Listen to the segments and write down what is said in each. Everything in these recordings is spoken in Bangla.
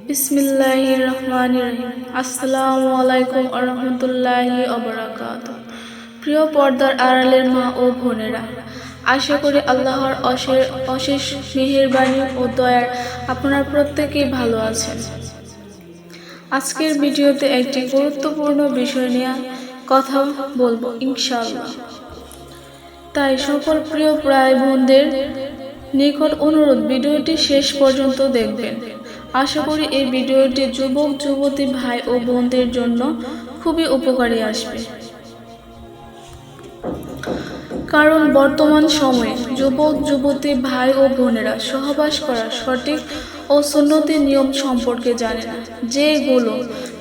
বিসমিল্লাহির রহমানির রহিম। আসসালামু আলাইকুম ওয়া রাহমাতুল্লাহি ওয়া বারাকাতুহু। প্রিয় পর্দার আড়ালের মা ও বোনেরা, আশা করি আল্লাহর অশেষ মেহেরবানি ও দয়ার আপনারা প্রত্যেকেই ভালো আছেন। আজকের ভিডিওতে একটি গুরুত্বপূর্ণ বিষয় নিয়ে কথা বলবো ইনশাআল্লাহ। তাই সকল প্রিয় ভাই বোনদের নিকট অনুরোধ, ভিডিওটি শেষ পর্যন্ত দেখবেন। আশা করি এই ভিডিওটি যুবক যুবতী ভাই ও বোনদের জন্য খুবই উপকারী আসবে। কারণ বর্তমান সময়ে যুবক যুবতী ভাই ও বোনেরা সহবাস করার সঠিক ও সুন্নতি নিয়ম সম্পর্কে জানে না, যেগুলো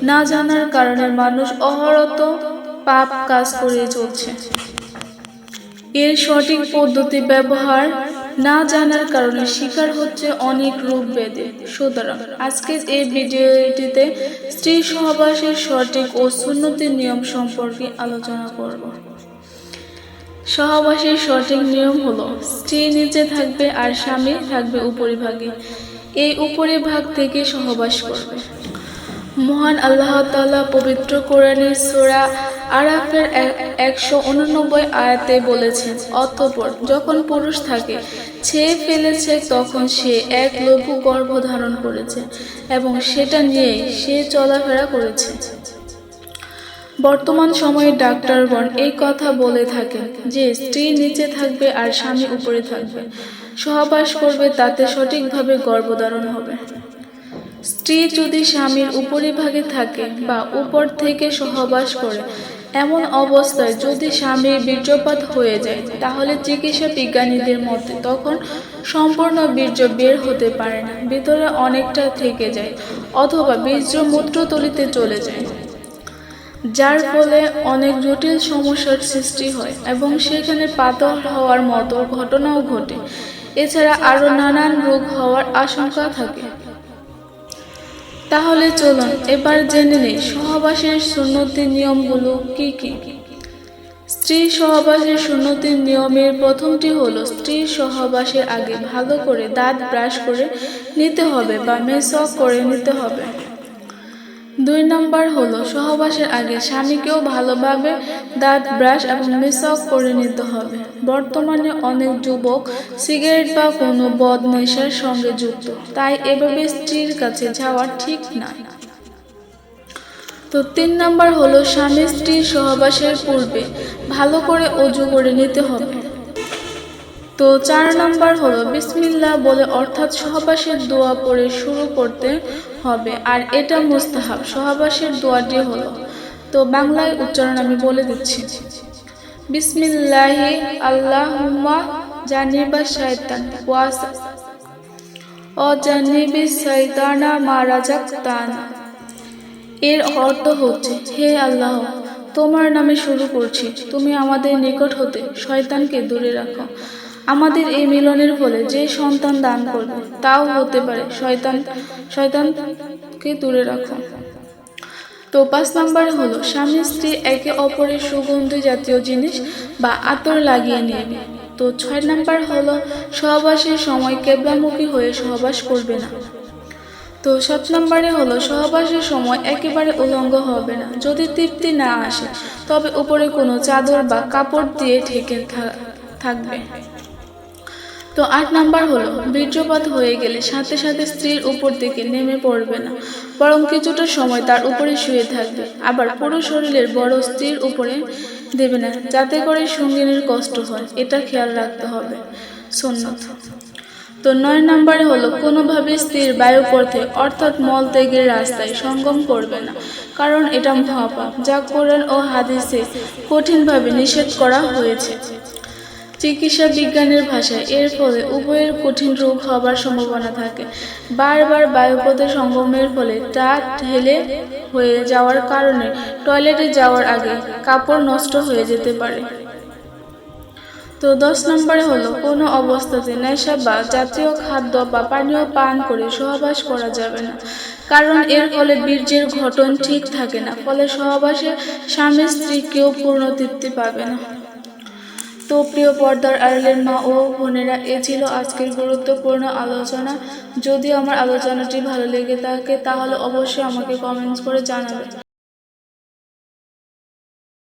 না জানার কারণে মানুষ অহরত পাপ কাজ করে চলছে। এর সঠিক পদ্ধতি ব্যবহার না জানার কারণে শিকার হচ্ছে অনেক রোগ ব্যাধি। সুতরাং আজকের এই ভিডিওটিতে স্ত্রী সহবাসের সঠিক ও সুন্নতি নিয়ম সম্পর্কে আলোচনা করব। সহবাসের সঠিক নিয়ম হলো, স্ত্রী নিচে থাকবে আর স্বামী থাকবে উপরিভাগে। এই উপরিভাগ থেকে সহবাস করবে। মহান আল্লাহ তাআলা পবিত্র কোরআনে সূরা আরাফের 189 আয়াতে বলেছেন, অতঃপর যখন পুরুষ থাকে ছেয়ে ফেলেছে, তখন সে এক লঘু গর্ভ ধারণ করেছে এবং সেটা নিয়ে সে চলাফেরা করেছে। বর্তমান সময়ে ডাক্তারগণ এই কথা বলে থাকেন যে স্ত্রী নিচে থাকবে আর স্বামী উপরে থাকবে, সহবাস করবে, তাতে সঠিকভাবে গর্ভধারণ হবে। স্ত্রী যদি স্বামীর উপরিভাগে থাকে বা উপর থেকে সহবাস করে, এমন অবস্থায় যদি স্বামীর বীর্যপাত হয়ে যায়, তাহলে চিকিৎসা বিজ্ঞানীদের মতে তখন সম্পূর্ণ বীর্য বের হতে পারে না, ভিতরে অনেকটা থেকে যায় অথবা বীর্য মূত্রথলিতে চলে যায়, যার ফলে অনেক জটিল সমস্যার সৃষ্টি হয় এবং সেখানে পাথর হওয়ার মতো ঘটনাও ঘটে। এছাড়া আরও নানান রোগ হওয়ার আশঙ্কা থাকে। তাহলে চলুন এবার জেনে নেই সহবাসের সুন্নতি নিয়মগুলো কি কি। স্ত্রী সহবাসের সুন্নতি নিয়মের প্রথমটি হলো, স্ত্রী সহবাসের আগে ভালো করে দাঁত ব্রাশ করে নিতে হবে বা মেসওয়াক করে নিতে হবে। 2 নম্বর হলো, সহবাসের আগে স্বামীকেও ভালোভাবে দাঁত ব্রাশ এবং মেসওয়াক করে নিতে হবে। বর্তমানে অনেক যুবক সিগারেট বা কোনো বদ নেশার সঙ্গে যুক্ত, তাই এভাবে স্ত্রীর কাছে যাওয়া ঠিক না। তো 3 নম্বর হলো, স্বামী স্ত্রী সহবাসের পূর্বে ভালো করে ওযু করে নিতে হবে। তো 4 নম্বর হলো, বিসমিল্লাহ বলে অর্থাৎ সহবাসের দোয়া পড়ে শুরু করতে হবে, আর এটা মুস্তাহাব। সহবাসের দোয়াটি হলো, তো বাংলায় উচ্চারণ আমি বলে দিচ্ছি। বিসমিল্লাহি আল্লাহুম্মা জানিবাশ শাইতান ও জানিবিস শাইতানা মা রাযাকতানা। এর অর্থ হচ্ছে, হে আল্লাহ, তোমার নামে শুরু করছি, তুমি আমাদের নিকট হতে শয়তানকে দূরে রাখো। আমাদের এই মিলনের ফলে যে সন্তান দান করবে তাও হতে পারে শয়তানকে দূরে রাখো। তো 5 নম্বর হলো, স্বামী স্ত্রী একে অপরের সুগন্ধি জাতীয় জিনিস বা আতর লাগিয়ে নেবে। তো 6 নম্বর হলো, সহবাসের সময় কিবলামুখী হয়ে সহবাস করবে না। তো 7 নম্বরে হলো, সহবাসের সময় একেবারে উলঙ্গ হবে না। যদি তৃপ্তি না আসে তবে উপরে কোনো চাদর বা কাপড় দিয়ে ঢেকে থাকবে। তো 8 নম্বর হলো, বীর্যপাত হয়ে গেলে সাথে সাথে স্ত্রীর উপর থেকে নেমে পড়বে না, বরং কিছুটা সময় তার উপরে শুয়ে থাকবে। আবার পুরো শরীরের বড় স্ত্রীর উপরে দেবে না, যাতে করে সঙ্গিনীর কষ্ট হয়, এটা খেয়াল রাখতে হবে। সুন্নত। তো 9 নম্বরে হলো, কোনোভাবে স্ত্রীর বায়ুপথে অর্থাৎ মলত্যাগের রাস্তায় সঙ্গম করবে না, কারণ এটা মহাপাপ, যা কোরআন ও হাদিসে কঠিনভাবে নিষেধ করা হয়েছে। চিকিৎসা বিজ্ঞানের ভাষায় এর ফলে উভয়ের কঠিন রোগ হবার সম্ভাবনা থাকে। বারবার বায়ুপথে সঙ্গমের ফলে তা ঢেলে হয়ে যাওয়ার কারণে টয়লেটে যাওয়ার আগে কাপড় নষ্ট হয়ে যেতে পারে। তো 10 নম্বরে হলো, কোনো অবস্থাতে নেশা বা জাতীয় খাদ্য বা পানীয় পান করে সহবাস করা যাবে না, কারণ এর ফলে বীর্যের গঠন ঠিক থাকে না, ফলে সহবাসে স্বামী স্ত্রী কেউ পূর্ণ তৃপ্তি পাবে না। তো প্রিয় পর্দার আড়ালের মা ও বোনেরা, এ ছিল আজকের গুরুত্বপূর্ণ আলোচনা। যদি আমার আলোচনাটি ভালো লেগে থাকে তাহলে অবশ্যই আমাকে কমেন্টস করে জানাবে।